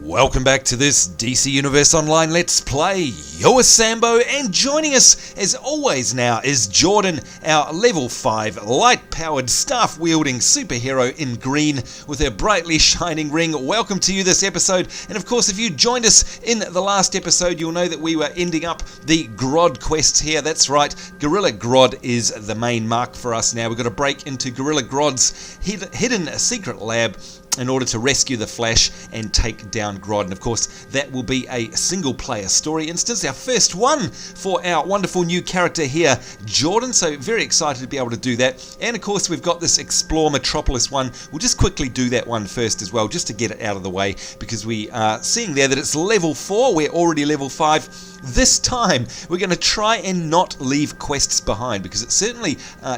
Welcome back to this DC Universe Online Let's Play. You're Sambo, and joining us as always now is Jordan, our level 5 light-powered staff-wielding superhero in green with her brightly shining ring. Welcome to you this episode, and of course if you joined us in the last episode you'll know that we were ending up the Grodd quests here. That's right, Gorilla Grodd is the main mark for us now. We've got to break into Gorilla Grodd's hidden secret lab in order to rescue the Flash and take down Grodd. And of course, that will be a single-player story instance, our first one for our wonderful new character here, Jordan. So very excited to be able to do that. And of course, we've got this Explore Metropolis one. We'll just quickly do that one first as well, just to get it out of the way, because we are seeing there that it's level 4. We're already level 5. This time, we're going to try and not leave quests behind, because it certainly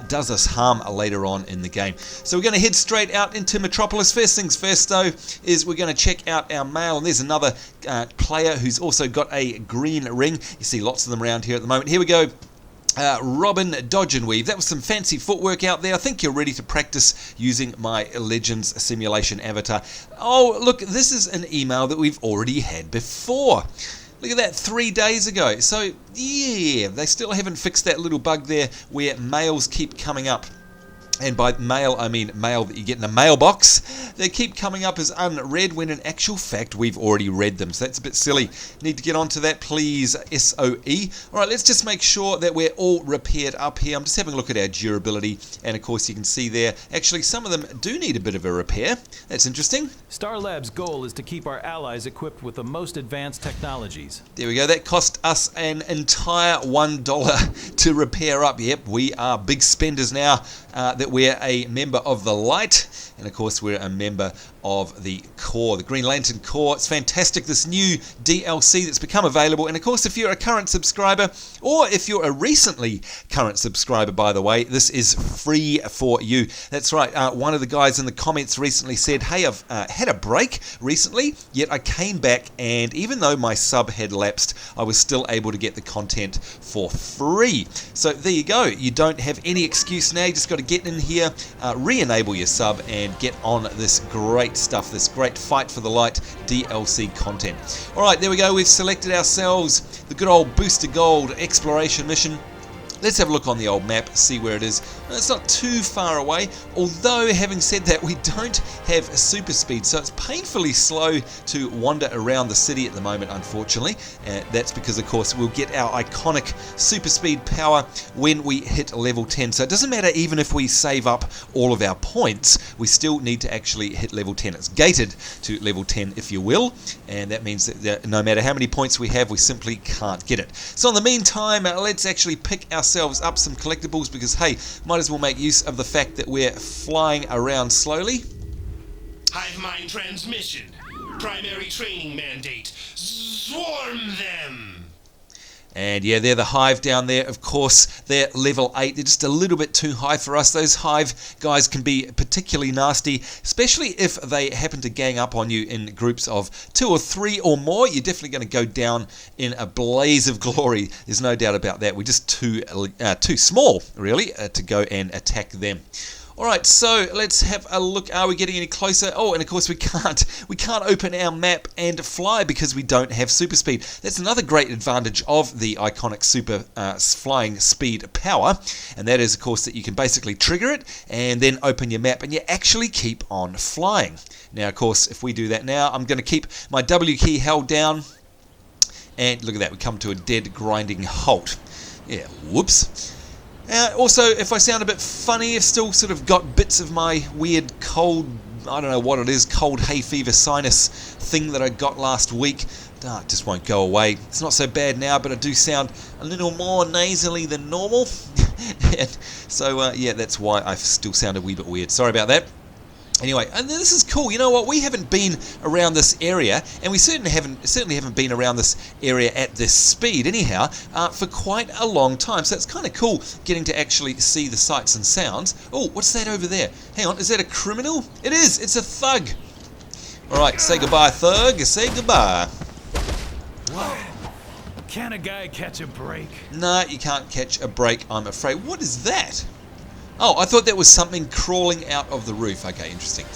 does us harm later on in the game. So we're going to head straight out into Metropolis. First things first, though, is we're going to check out our mail, and there's another player who's also got a green ring. You see lots of them around here at the moment. Here we go. Robin Dodge and Weave. That was some fancy footwork out there. I think you're ready to practice using my Legends simulation avatar. Oh, look, this is an email that we've already had before. Look at that, 3 days ago. So, yeah, they still haven't fixed that little bug there where mails keep coming up. And by mail, I mean mail that you get in a mailbox. They keep coming up as unread when in actual fact we've already read them. So that's a bit silly. Need to get onto that, please, SOE. Alright, let's just make sure that we're all repaired up here. I'm just having a look at our durability. And of course you can see there, actually some of them do need a bit of a repair. That's interesting. Star Lab's goal is to keep our allies equipped with the most advanced technologies. There we go. That cost us an entire $1 to repair up. Yep, we are big spenders now. That we're a member of the Light, and of course we're a member of the Core, the Green Lantern Core. It's fantastic, this new DLC that's become available. And of course, if you're a current subscriber, or if you're a recently current subscriber, by the way, this is free for you. That's right, one of the guys in the comments recently said, hey, I've had a break recently, yet I came back, and even though my sub had lapsed, I was still able to get the content for free. So there you go, you don't have any excuse now. You just got to get in here, re-enable your sub, and get on this great stuff, this great Fight for the Light DLC content. Alright, there we go. We've selected ourselves the good old Booster Gold exploration mission. Let's have a look on the old map, see where it is. It's not too far away, although having said that, we don't have super speed, so it's painfully slow to wander around the city at the moment, unfortunately. That's because, of course, we'll get our iconic super speed power when we hit level 10. So it doesn't matter even if we save up all of our points, we still need to actually hit level 10. It's gated to level 10, if you will, and that means that no matter how many points we have, we simply can't get it. So in the meantime, let's actually pick ourselves up some collectibles, because hey, might as well make use of the fact that we're flying around slowly. Hive mind transmission. Primary training mandate. Swarm them! And yeah, they're the Hive down there. Of course, they're level 8. They're just a little bit too high for us. Those Hive guys can be particularly nasty, especially if they happen to gang up on you in groups of 2 or 3 or more. You're definitely going to go down in a blaze of glory. There's no doubt about that. We're just too small, really, to go and attack them. Alright, so let's have a look. Are we getting any closer? Oh, and of course we can't open our map and fly because we don't have super speed. That's another great advantage of the iconic super flying speed power, and that is, of course, that you can basically trigger it and then open your map and you actually keep on flying. Now, of course, if we do that now, I'm going to keep my W key held down, and look at that, we come to a dead grinding halt. Yeah, whoops. Also, if I sound a bit funny, I've still sort of got bits of my weird cold, I don't know what it is, cold hay fever sinus thing that I got last week. It just won't go away. It's not so bad now, but I do sound a little more nasally than normal. And so, yeah, that's why I still sound a wee bit weird. Sorry about that. Anyway, and this is cool. You know what? We haven't been around this area, and we certainly haven't been around this area at this speed, anyhow, for quite a long time. So it's kind of cool getting to actually see the sights and sounds. Oh, what's that over there? Hang on, is that a criminal? It is. It's a thug. All right, say goodbye, thug. Say goodbye. Whoa. Can a guy catch a break? No, you can't catch a break, I'm afraid. What is that? Oh, I thought that was something crawling out of the roof. Okay, interesting.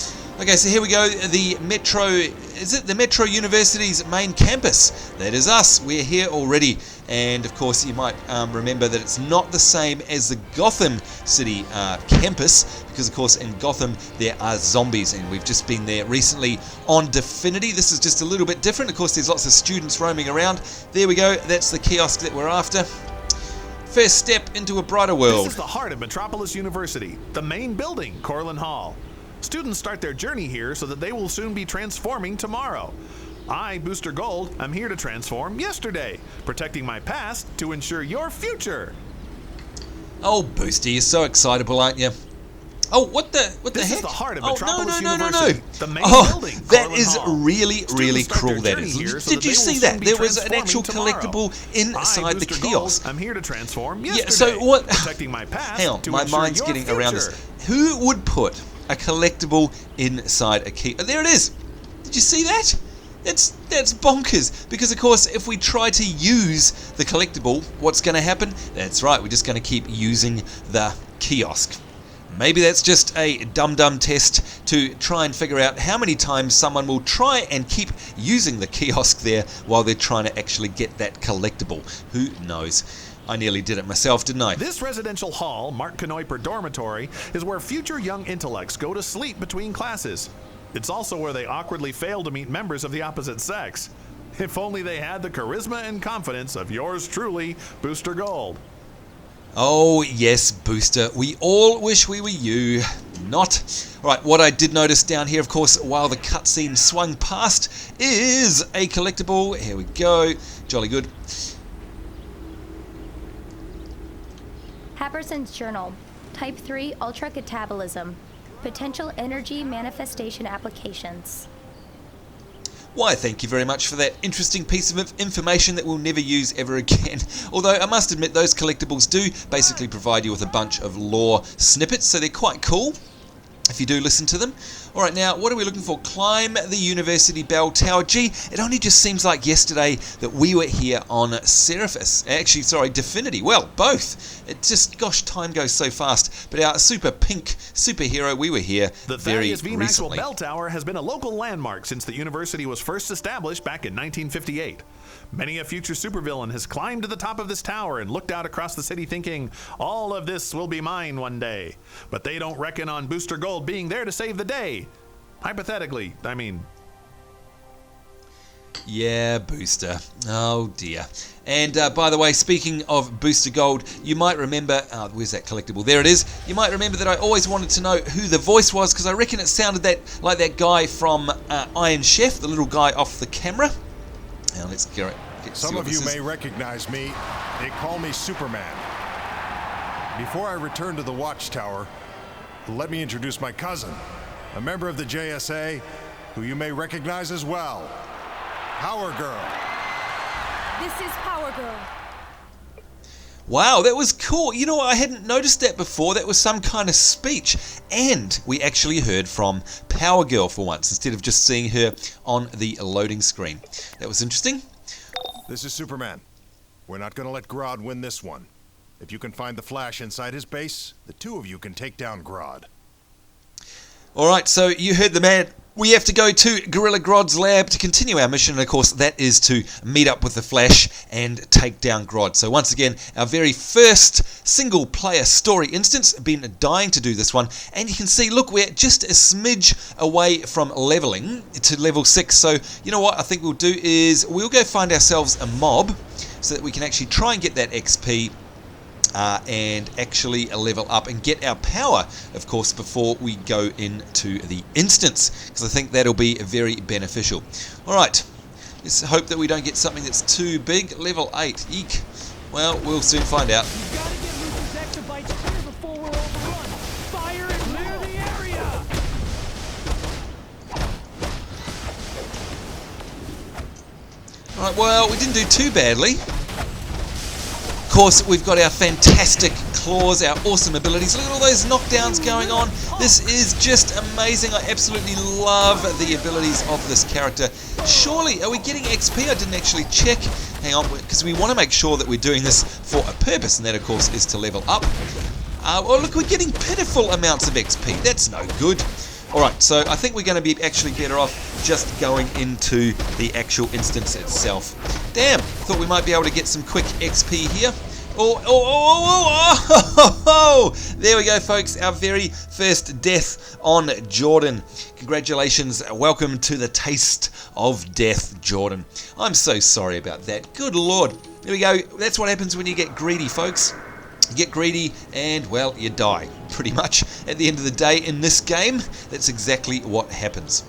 Okay, so here we go. Is it the Metro University's main campus? That is us. We're here already. And of course, you might remember that it's not the same as the Gotham City campus, because of course in Gotham there are zombies, and we've just been there recently on Definity. This is just a little bit different. Of course, there's lots of students roaming around. There we go. That's the kiosk that we're after. First step into a brighter world. This is the heart of Metropolis University, the main building, Corlin Hall. Students start their journey here so that they will soon be transforming tomorrow. I, Booster Gold, am here to transform yesterday, protecting my past to ensure your future. Oh, Booster, you're so excitable, aren't you? Oh, what the heck? This is the heart of no. University, the main building, that Corlin is Hall. really start cool, their that journey is. here so Did that you they will see soon that? be There was an actual transforming collectible tomorrow. inside the Booster kiosk. Gold, I'm here to transform yesterday, Yeah, so what? protecting my past Hang on, to my ensure mind's your getting future. around this. Who would put a collectible inside a key? Oh, there it is. Did you see that? That's bonkers, because of course if we try to use the collectible, what's going to happen? That's right, we're just going to keep using the kiosk. Maybe that's just a dum-dum test to try and figure out how many times someone will try and keep using the kiosk there while they're trying to actually get that collectible. Who knows? I nearly did it myself, didn't I? This residential hall, Mark Knoiper Dormitory, is where future young intellects go to sleep between classes. It's also where they awkwardly fail to meet members of the opposite sex. If only they had the charisma and confidence of yours truly, Booster Gold. Oh yes, Booster, we all wish we were you. Not. Alright, what I did notice down here, of course, while the cutscene swung past, is a collectible. Here we go. Jolly good. Happerson's Journal, Type 3 Ultra Catabolism, Potential Energy Manifestation Applications. Why, thank you very much for that interesting piece of information that we'll never use ever again. Although I must admit those collectibles do basically provide you with a bunch of lore snippets, so they're quite cool if you do listen to them. Alright, now what are we looking for? Climb the University Bell Tower. Gee, it only just seems like yesterday that we were here on Seraphis. Actually, sorry, Definity. Well, both. It just, gosh, time goes so fast. But our super pink superhero, we were here The very Thaddeus V. Maxwell recently. Bell Tower has been a local landmark since the university was first established back in 1958. Many a future supervillain has climbed to the top of this tower and looked out across the city thinking, all of this will be mine one day. But they don't reckon on Booster Gold being there to save the day. Hypothetically, I mean. Yeah, Booster. Oh dear. And by the way, speaking of Booster Gold, you might remember, where's that collectible? There it is. You might remember that I always wanted to know who the voice was, because I reckon it sounded like that guy from Iron Chef, the little guy off the camera. Now let's get Some of you may recognize me. They call me Superman. Before I return to the Watchtower, let me introduce my cousin, a member of the JSA, who you may recognize as well. Power Girl. This is Power Girl. Wow, that was cool. You know what? I hadn't noticed that before. That was some kind of speech. And we actually heard from Power Girl for once, instead of just seeing her on the loading screen. That was interesting. This is Superman. We're not going to let Grodd win this one. If you can find the Flash inside his base, the two of you can take down Grodd. Alright, so you heard the man. We have to go to Gorilla Grodd's lab to continue our mission, and of course that is to meet up with the Flash and take down Grodd. So once again, our very first single player story instance. Been dying to do this one, and you can see, look, we're just a smidge away from leveling to level 6. So you know what I think we'll do is we'll go find ourselves a mob so that we can actually try and get that XP and actually level up and get our power, of course, before we go into the instance, because I think that'll be very beneficial. Alright, let's hope that we don't get something that's too big. Level 8, eek. Well, we'll soon find out. We've got to get Lucy's exabytes clear before we're overrun. Fire and clear the area! Alright, well, we didn't do too badly. Of course, we've got our fantastic claws, our awesome abilities. Look at all those knockdowns going on. This is just amazing. I absolutely love the abilities of this character. Surely, are we getting XP? I didn't actually check. Hang on, because we want to make sure that we're doing this for a purpose, and that, of course, is to level up. Well, look, we're getting pitiful amounts of XP. That's no good. Alright, so I think we're going to be actually better off just going into the actual instance itself. Damn, thought we might be able to get some quick XP here. Oh, there we go, folks, our very first death on Jordan. Congratulations, welcome to the taste of death, Jordan. I'm so sorry about that, good lord. There we go, that's what happens when you get greedy, folks. You get greedy and, well, you die, pretty much. At the end of the day in this game, that's exactly what happens.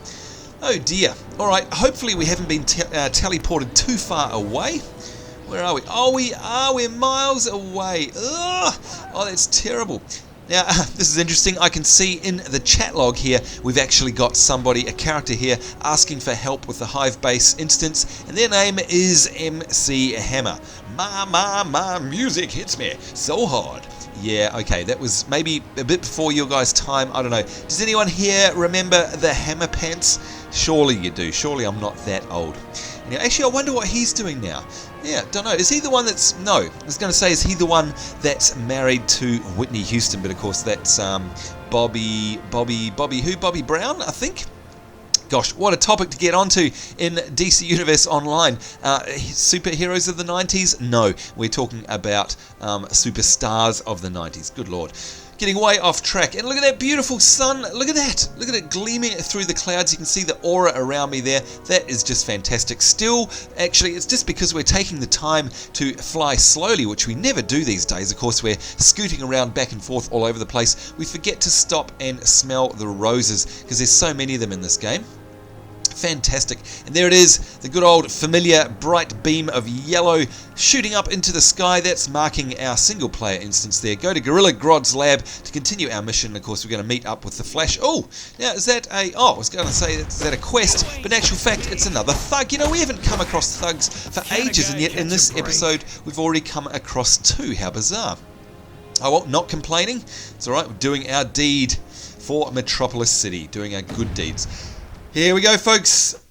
Oh dear. Alright, hopefully we haven't been teleported too far away. Where are we? Oh, we are. We're miles away. Ugh. Oh, that's terrible. Now, this is interesting. I can see in the chat log here, we've actually got somebody, a character here, asking for help with the Hive Base instance, and their name is MC Hammer. My music hits me so hard. Yeah, okay, that was maybe a bit before your guys' time. I don't know. Does anyone here remember the Hammer Pants? Surely you do. Surely I'm not that old. Now, actually, I wonder what he's doing now. Yeah, don't know. Is he the one that's... No, I was going to say, is he the one that's married to Whitney Houston? But of course, that's Bobby Brown, I think? Gosh, what a topic to get onto in DC Universe Online. Superheroes of the 90s? No, we're talking about superstars of the 90s. Good lord. Getting way off track. And look at that beautiful sun. Look at that. Look at it gleaming through the clouds. You can see the aura around me there. That is just fantastic. Still, actually, it's just because we're taking the time to fly slowly, which we never do these days. Of course, we're scooting around back and forth all over the place. We forget to stop and smell the roses because there's so many of them in this game. Fantastic. And there it is, the good old familiar bright beam of yellow shooting up into the sky. That's marking our single player instance there. Go to Gorilla Grodd's lab to continue our mission. Of course, we're going to meet up with the Flash. Oh, now is that a... Oh, I was going to say, is that a quest? But in actual fact, it's another thug. You know, we haven't come across thugs for ages, and yet in this episode, we've already come across two. How bizarre. Oh, well, not complaining. It's alright, we're doing our deed for Metropolis City, doing our good deeds. Here we go, folks.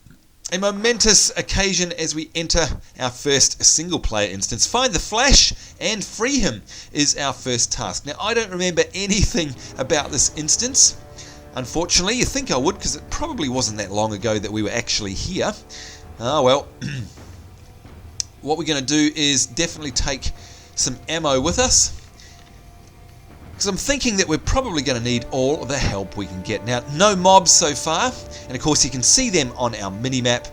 A momentous occasion as we enter our first single-player instance. Find the Flash and free him is our first task. Now, I don't remember anything about this instance. Unfortunately, you think I would, because it probably wasn't that long ago that we were actually here. Ah, well. What we're going to do is definitely take some ammo with us, because I'm thinking that we're probably going to need all the help we can get. Now, no mobs so far, and of course you can see them on our mini-map.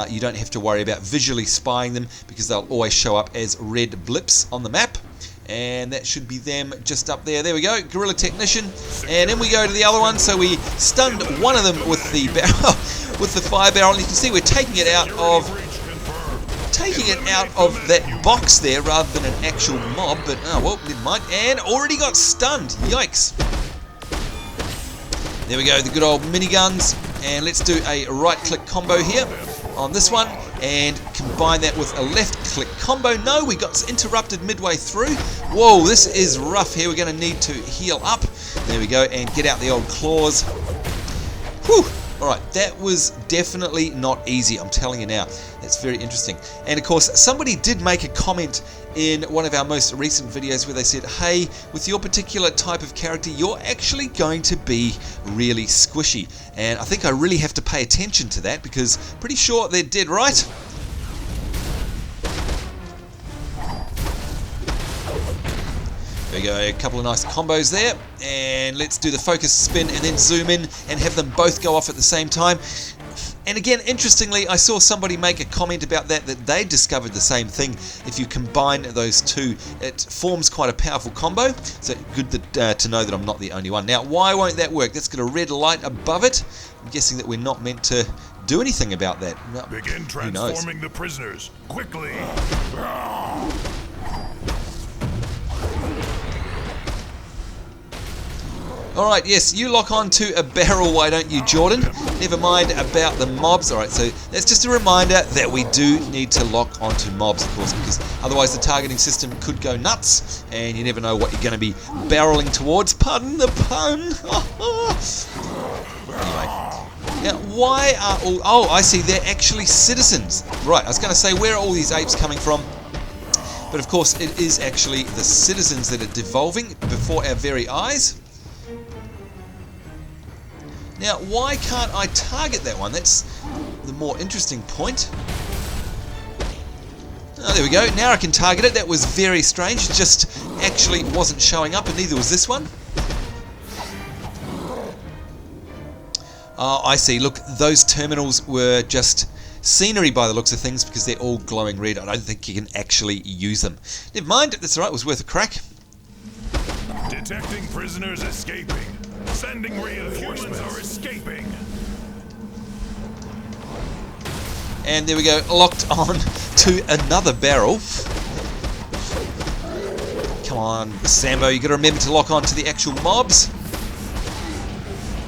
You don't have to worry about visually spying them, because they'll always show up as red blips on the map. And that should be them just up there. There we go, Gorilla Technician. And then we go to the other one. So we stunned one of them with the barrel, with the fire barrel. And you can see we're taking it out of that box there rather than an actual mob, but oh well, never mind. And already got stunned. Yikes. There we go, the good old miniguns. And let's do a right click combo here on this one and combine that with a left click combo. No, we got interrupted midway through. Whoa, this is rough here. We're going to need to heal up. There we go, and get out the old claws. Whew. Alright, that was definitely not easy, I'm telling you now. That's very interesting. And of course, somebody did make a comment in one of our most recent videos where they said, hey, with your particular type of character, you're actually going to be really squishy. And I think I really have to pay attention to that, because pretty sure they're dead right. There we go, a couple of nice combos there, and let's do the focus spin and then zoom in and have them both go off at the same time. And again, interestingly, I saw somebody make a comment about that they discovered the same thing. If you combine those two, it forms quite a powerful combo. So good to know that I'm not the only one. Now, why won't that work? That's got a red light above it. I'm guessing that we're not meant to do anything about that. No, begin transforming the prisoners quickly. Alright, yes, you lock on to a barrel, why don't you, Jordan? Never mind about the mobs. Alright, so that's just a reminder that we do need to lock onto mobs, of course, because otherwise the targeting system could go nuts, and you never know what you're going to be barreling towards. Pardon the pun! Anyway. Now, why are all... Oh, I see, they're actually citizens. Right, I was going to say, where are all these apes coming from? But of course, it is actually the citizens that are devolving before our very eyes. Now, why can't I target that one? That's the more interesting point. Oh, there we go. Now I can target it. That was very strange. It just actually wasn't showing up, and neither was this one. Oh, I see. Look, those terminals were just scenery by the looks of things because they're all glowing red. I don't think you can actually use them. Never mind. That's all right. It was worth a crack. Detecting prisoners escaping. Sending reinforcements. Humans are escaping. And there we go, locked on to another barrel. Come on, Sambo, you got to remember to lock on to the actual mobs.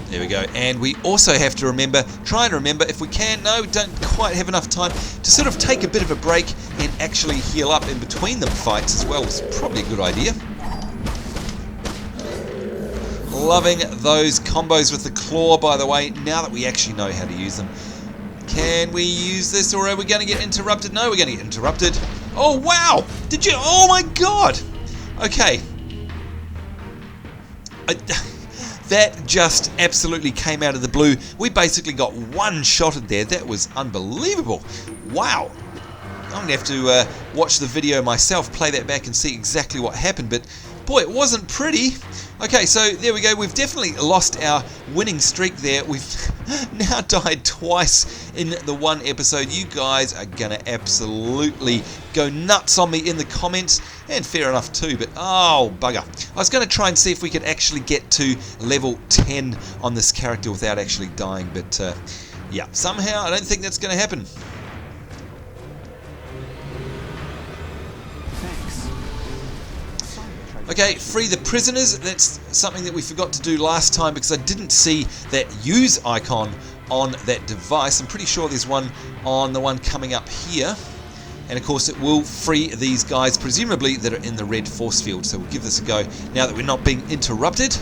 There we go, and we also have to remember, try and remember if we can, no, we don't quite have enough time, to sort of take a bit of a break and actually heal up in between them fights as well. It's probably a good idea. Loving those combos with the claw, by the way, now that we actually know how to use them. Can we use this, or are we going to get interrupted? No, we're going to get interrupted. Oh, wow! Did you? Oh, my God! Okay. That just absolutely came out of the blue. We basically got one-shotted there. That was unbelievable. Wow. I'm going to have to watch the video myself, play that back and see exactly what happened, but boy, it wasn't pretty. Okay, so there we go. We've definitely lost our winning streak there. We've now died twice in the one episode. You guys are going to absolutely go nuts on me in the comments, and fair enough too, but oh, bugger. I was going to try and see if we could actually get to level 10 on this character without actually dying, but yeah, somehow I don't think that's going to happen. Okay, free the prisoners. That's something that we forgot to do last time because I didn't see that use icon on that device. I'm pretty sure there's one on the one coming up here. And of course it will free these guys, presumably, that are in the red force field. So we'll give this a go now that we're not being interrupted.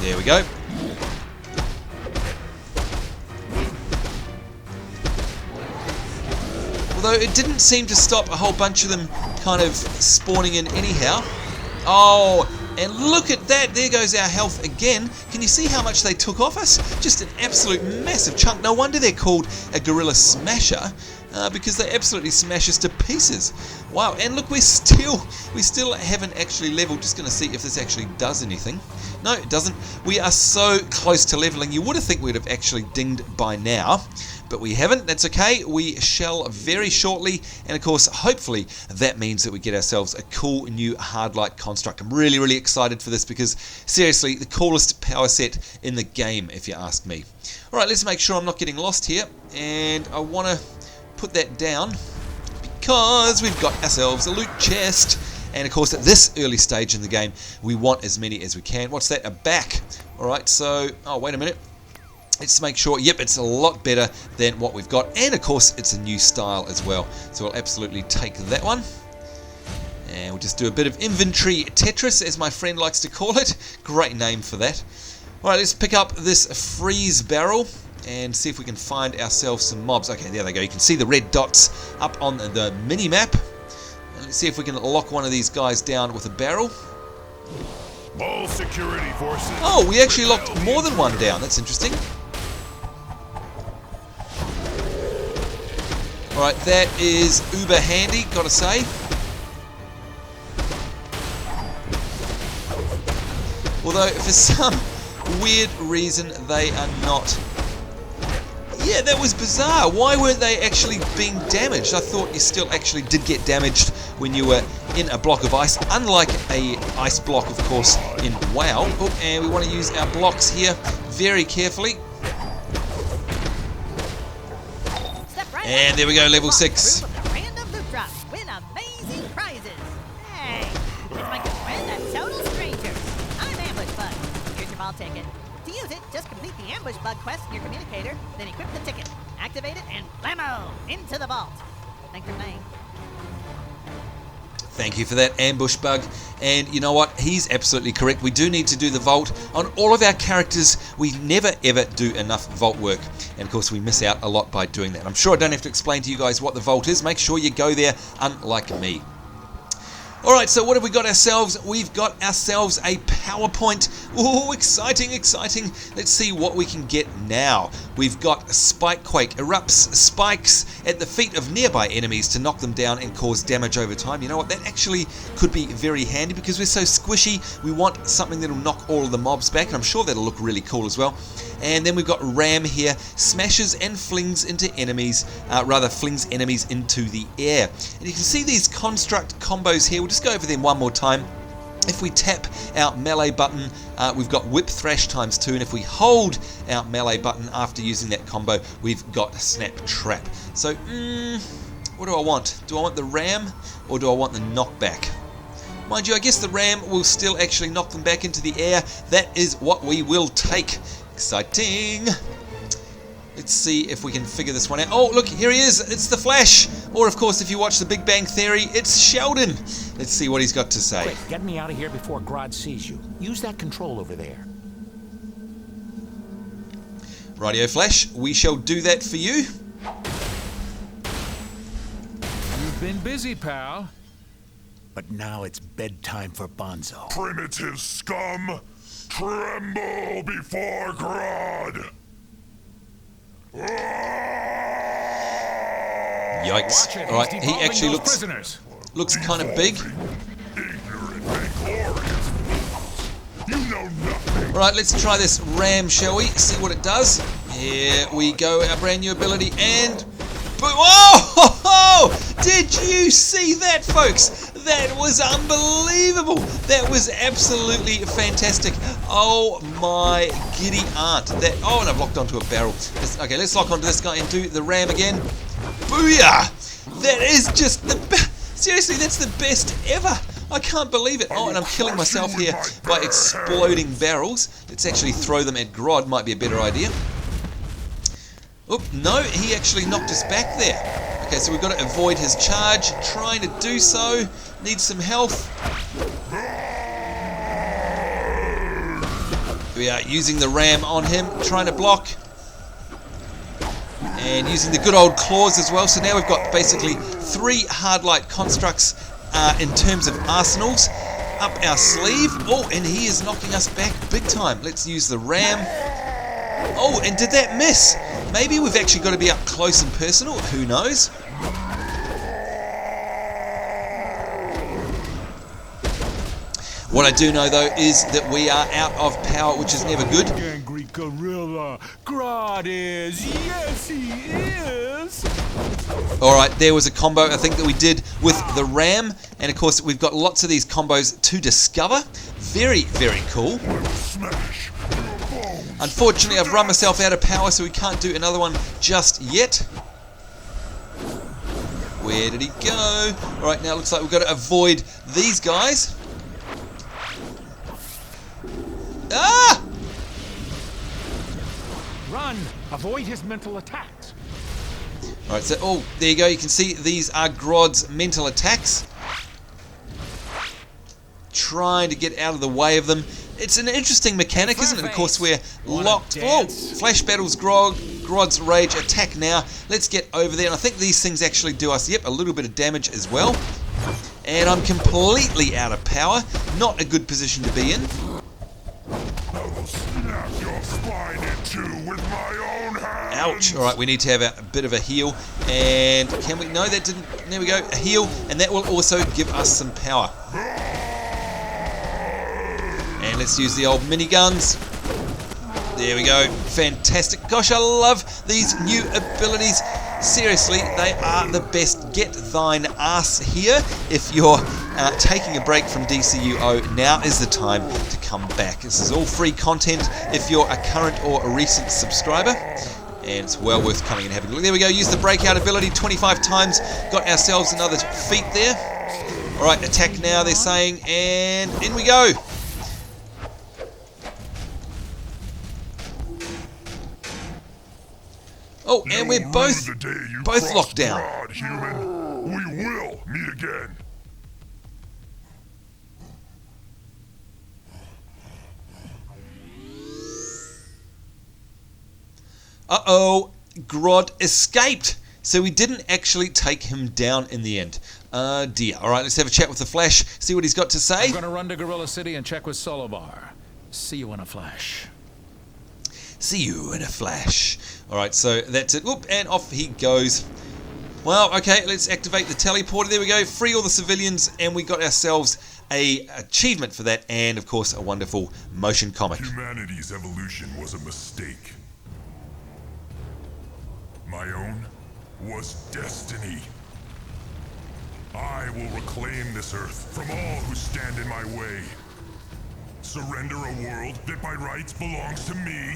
There we go. Although it didn't seem to stop a whole bunch of them kind of spawning in anyhow. Oh, and look at that. There goes our health again. Can you see how much they took off us? Just an absolute massive chunk. No wonder they're called a gorilla smasher, because they absolutely smash us to pieces. Wow, and look, we still haven't actually leveled. Just going to see if this actually does anything. No, it doesn't. We are so close to leveling. You would have think we'd have actually dinged by now, but we haven't. That's okay. We shall very shortly, and of course, hopefully, that means that we get ourselves a cool new hard light construct. I'm really, really excited for this because, seriously, the coolest power set in the game, if you ask me. All right, let's make sure I'm not getting lost here, and I want to put that down because we've got ourselves a loot chest. And of course, at this early stage in the game, we want as many as we can. What's that? A back. All right, so, oh, wait a minute. Let's make sure, yep, it's a lot better than what we've got. And of course, it's a new style as well. So we'll absolutely take that one. And we'll just do a bit of inventory Tetris, as my friend likes to call it. Great name for that. All right, let's pick up this freeze barrel and see if we can find ourselves some mobs. Okay, there they go. You can see the red dots up on the mini-map. Let's see if we can lock one of these guys down with a barrel. All security forces. Oh, we actually locked more than one down. That's interesting. Alright, that is uber handy, gotta say. Although, for some weird reason, they are not. Yeah, that was bizarre. Why weren't they actually being damaged? I thought you still actually did get damaged when you were in a block of ice, unlike a ice block, of course, in WoW. Oh, and we want to use our blocks here very carefully. And there we go, level 6. Random loot drops. Win amazing prizes. Hey, it's my good friend, a total stranger. I'm Ambush Bug. Here's your vault ticket. To use it, just complete the Ambush Bug quest in your communicator, then equip the ticket, activate it, and blammo! Into the vault. Thanks for playing. Thank you for that, Ambush Bug. And you know what? He's absolutely correct. We do need to do the vault on all of our characters. We never ever do enough vault work. And of course, we miss out a lot by doing that. I'm sure I don't have to explain to you guys what the vault is. Make sure you go there, unlike me. Alright, so what have we got ourselves? We've got ourselves a PowerPoint. Oh, exciting, exciting. Let's see what we can get now. We've got Spikequake erupts spikes at the feet of nearby enemies to knock them down and cause damage over time. You know what, that actually could be very handy because we're so squishy. We want something that'll knock all of the mobs back, and I'm sure that'll look really cool as well. And then we've got Ram here, smashes and flings into enemies, flings enemies into the air. And you can see these construct combos here. We'll just go over them one more time. If we tap our melee button, we've got Whip Thrash ×2, and if we hold our melee button after using that combo, we've got Snap Trap. So, what do I want? Do I want the Ram, or do I want the knockback? Mind you, I guess the Ram will still actually knock them back into the air. That is what we will take. Exciting! Let's see if we can figure this one out. Oh, look, here he is. It's the Flash. Or, of course, if you watch The Big Bang Theory, it's Sheldon. Let's see what he's got to say. Quick, get me out of here before Grodd sees you. Use that control over there. Rightio, Flash. We shall do that for you. You've been busy, pal. But now it's bedtime for Bonzo. Primitive scum, tremble before Grodd. Yikes. Alright, he actually looks kind of big. Alright, let's try this Ram, shall we? See what it does. Here we go, our brand new ability, and... Oh! Did you see that, folks? That was unbelievable. That was absolutely fantastic. Oh my giddy aunt. Oh, and I've locked onto a barrel. Okay, let's lock onto this guy and do the Ram again. Booyah! That is just the best. Seriously, that's the best ever. I can't believe it. Oh, and I'm killing myself here by exploding barrels. Let's actually throw them at Grodd. Might be a better idea. Oop, no, he actually knocked us back there. Okay, so we've got to avoid his charge. Trying to do so. Need some health. We are using the Ram on him, trying to block. And using the good old claws as well. So now we've got basically 3 hard light constructs in terms of arsenals up our sleeve. Oh, and he is knocking us back big time. Let's use the Ram. Oh, and did that miss? Maybe we've actually got to be up close and personal. Who knows? What I do know, though, is that we are out of power, which is never good. Angry gorilla. Grodd is. Yes, he is. Alright, there was a combo, I think, that we did with the Ram. And, of course, we've got lots of these combos to discover. Very, very cool. Unfortunately, I've run myself out of power, so we can't do another one just yet. Where did he go? Alright, now it looks like we've got to avoid these guys. Ah! Run! Avoid his mental attacks. Alright, so, oh, there you go. You can see these are Grodd's mental attacks. Trying to get out of the way of them. It's an interesting mechanic, isn't it? Of course, we're locked. Oh, Flash battles Grodd's rage. Attack now. Let's get over there. And I think these things actually do us, a little bit of damage as well. And I'm completely out of power. Not a good position to be in. I will snap your spine in two with my own hands. Ouch. Alright, we need to have a bit of a heal. And can we? No, that didn't. There we go. A heal. And that will also give us some power. And let's use the old miniguns. There we go. Fantastic. Gosh, I love these new abilities. Seriously, they are the best. Get thine ass here. If you're taking a break from DCUO, now is the time to come back. This is all free content if you're a current or a recent subscriber. And it's well worth coming and having a look. There we go. Use the breakout ability 25 times. Got ourselves another feat there. Alright, attack now, they're saying. And in we go. Oh, and we're both locked down. Grodd, human. We will meet again. Uh-oh, Grodd escaped. So we didn't actually take him down in the end. Dear. All right, let's have a chat with the Flash, see what he's got to say. I'm going to run to Gorilla City and check with Solovar. See you in a flash. See you in a flash. All right, so that's it. Whoop, and off he goes. Well, okay, let's activate the teleporter. There we go. Free all the civilians, and we got ourselves a achievement for that, and of course a wonderful motion comic. Humanity's evolution was a mistake. My own was destiny. I will reclaim this Earth from all who stand in my way. Surrender a world that by rights belongs to me.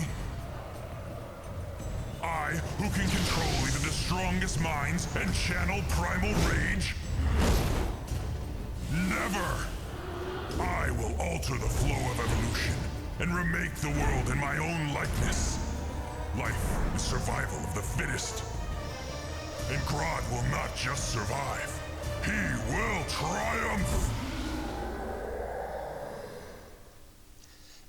I, who can control even the strongest minds and channel primal rage. Never! I will alter the flow of evolution and remake the world in my own likeness. Life is survival of the fittest. And Grodd will not just survive. He will triumph!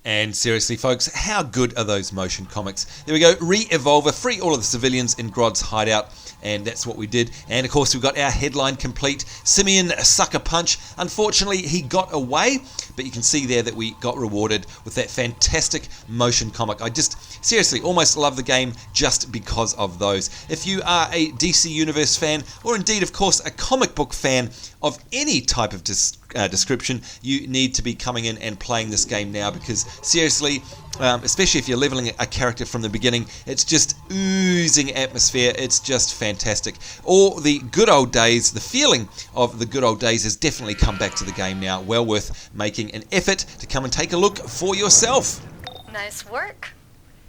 And seriously, folks, how good are those motion comics? There we go, Re-Evolver, free all of the civilians in Grodd's hideout, and that's what we did. And of course, we've got our headline complete. Simeon Sucker Punch. Unfortunately, he got away, but you can see there that we got rewarded with that fantastic motion comic. I just seriously almost love the game just because of those. If you are a DC Universe fan, or indeed, of course, a comic book fan of any type of description, you need to be coming in and playing this game now, because seriously, especially if you're leveling a character from the beginning, it's just oozing atmosphere. It's just fantastic. All the good old days, the feeling of the good old days has definitely come back to the game now. Well worth making an effort to come and take a look for yourself. Nice work.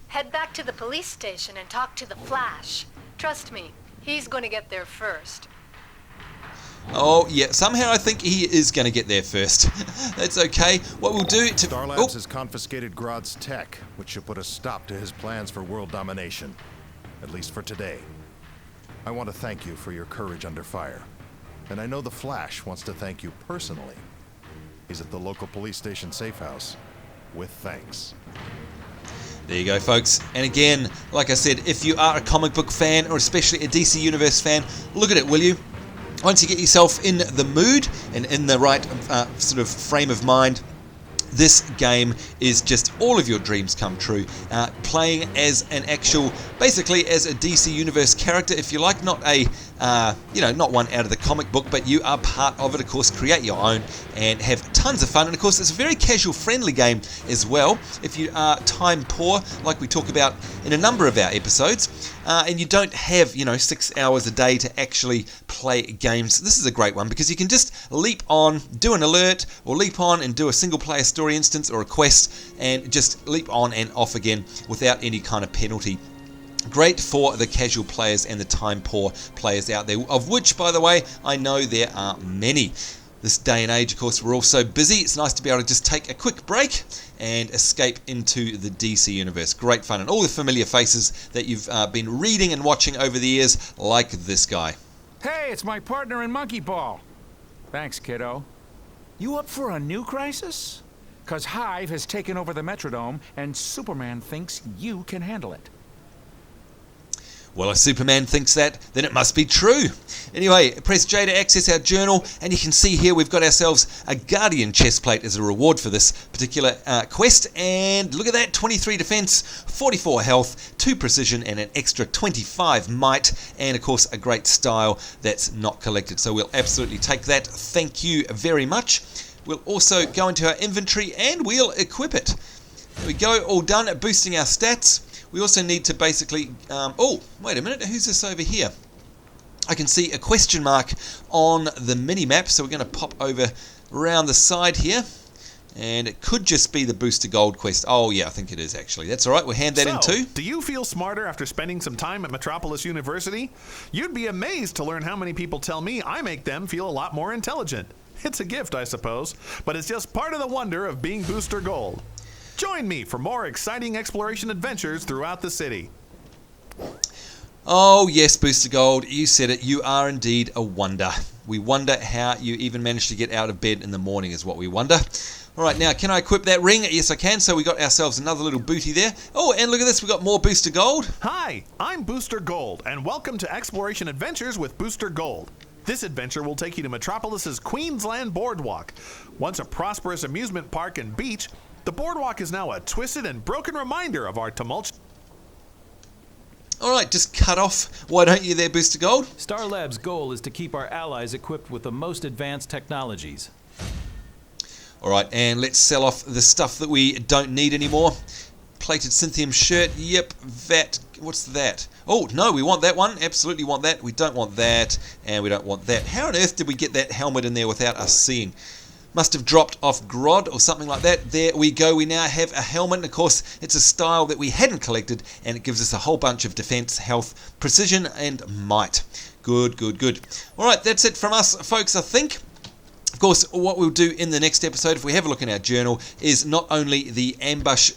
Head back to the police station and talk to the Flash. Trust me, he's going to get there first. Oh, yeah, somehow I think he is going to get there first. That's okay. What we'll do to... Star Labs has confiscated Grodd's tech, which should put a stop to his plans for world domination. At least for today. I want to thank you for your courage under fire. And I know the Flash wants to thank you personally. He's at the local police station safe house. With thanks. There you go, folks. And again, like I said, if you are a comic book fan, or especially a DC Universe fan, look at it, will you? Once you get yourself in the mood and in the right sort of frame of mind, this game is just all of your dreams come true. Playing as an actual, basically as a DC Universe character, if you like, not a, not one out of the comic book, but you are part of it. Of course, create your own and have tons of fun. And of course, it's a very casual friendly game as well. If you are time poor, like we talk about in a number of our episodes, and you don't have, 6 hours a day to actually play games, this is a great one, because you can just leap on, do an alert, or leap on and do a single player story instance or a quest, and just leap on and off again without any kind of penalty. Great for the casual players and the time poor players out there, of which, by the way, I know there are many. This day and age, of course, we're all so busy. It's nice to be able to just take a quick break and escape into the DC Universe. Great fun, and all the familiar faces that you've been reading and watching over the years, like this guy. Hey, it's my partner in Monkey Ball. Thanks, kiddo. You up for a new crisis? 'Cause Hive has taken over the Metrodome, and Superman thinks you can handle it. Well, if Superman thinks that, then it must be true. Anyway, press J to access our journal, and you can see here we've got ourselves a Guardian chestplate as a reward for this particular quest. And look at that, 23 defense, 44 health, 2 precision, and an extra 25 might, and of course a great style that's not collected. So we'll absolutely take that. Thank you very much. We'll also go into our inventory and we'll equip it. There we go, all done at boosting our stats. We also need to basically, oh, wait a minute, who's this over here? I can see a question mark on the mini-map, so we're going to pop over around the side here. And it could just be the Booster Gold quest. Oh, yeah, I think it is, actually. That's all right, we'll hand that in too. Do you feel smarter after spending some time at Metropolis University? You'd be amazed to learn how many people tell me I make them feel a lot more intelligent. It's a gift, I suppose, but it's just part of the wonder of being Booster Gold. Join me for more exciting exploration adventures throughout the city. Oh yes, Booster Gold, you said it. You are indeed a wonder. We wonder how you even managed to get out of bed in the morning is what we wonder. Alright, now can I equip that ring? Yes I can, so we got ourselves another little booty there. Oh, and look at this, we got more Booster Gold. Hi, I'm Booster Gold, and welcome to Exploration Adventures with Booster Gold. This adventure will take you to Metropolis's Queensland Boardwalk. Once a prosperous amusement park and beach, the boardwalk is now a twisted and broken reminder of our tumultuous... Alright, just cut off. Why don't you there, Booster Gold? Star Labs' goal is to keep our allies equipped with the most advanced technologies. Alright, and let's sell off the stuff that we don't need anymore. Plated Synthium shirt, yep, that, what's that? Oh, no, we want that one, absolutely want that. We don't want that, and we don't want that. How on earth did we get that helmet in there without us seeing? Must have dropped off Grodd or something like that. There we go, we now have a helmet, and of course, it's a style that we hadn't collected, and it gives us a whole bunch of defense, health, precision, and might. Good, good, good. Alright, that's it from us, folks, I think. Of course, what we'll do in the next episode, if we have a look in our journal, is not only the ambush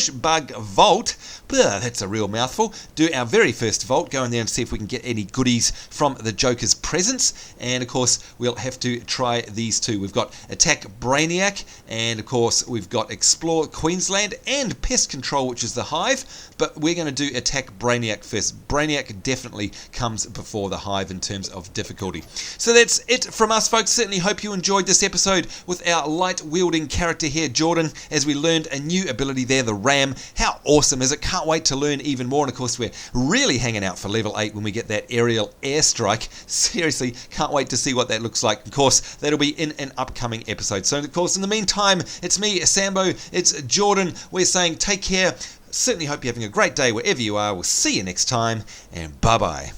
bug vault, that's a real mouthful, do our very first vault, go in there and see if we can get any goodies from the Joker's presence, and of course we'll have to try these two. We've got Attack Brainiac, and of course we've got Explore Queensland and Pest Control, which is the Hive, but we're going to do Attack Brainiac first. Brainiac definitely comes before the Hive in terms of difficulty. So that's it from us, folks. Certainly hope you enjoyed this episode with our light-wielding character here, Jordan, as we learned a new ability there, the Ram. How awesome is it? Can't wait to learn even more, and of course we're really hanging out for level 8 when we get that aerial airstrike. Seriously, can't wait to see what that looks like. Of course, that'll be in an upcoming episode. So, of course, in the meantime, it's me, Sambo, it's Jordan. We're saying take care. Certainly hope you're having a great day wherever you are. We'll see you next time, and bye-bye.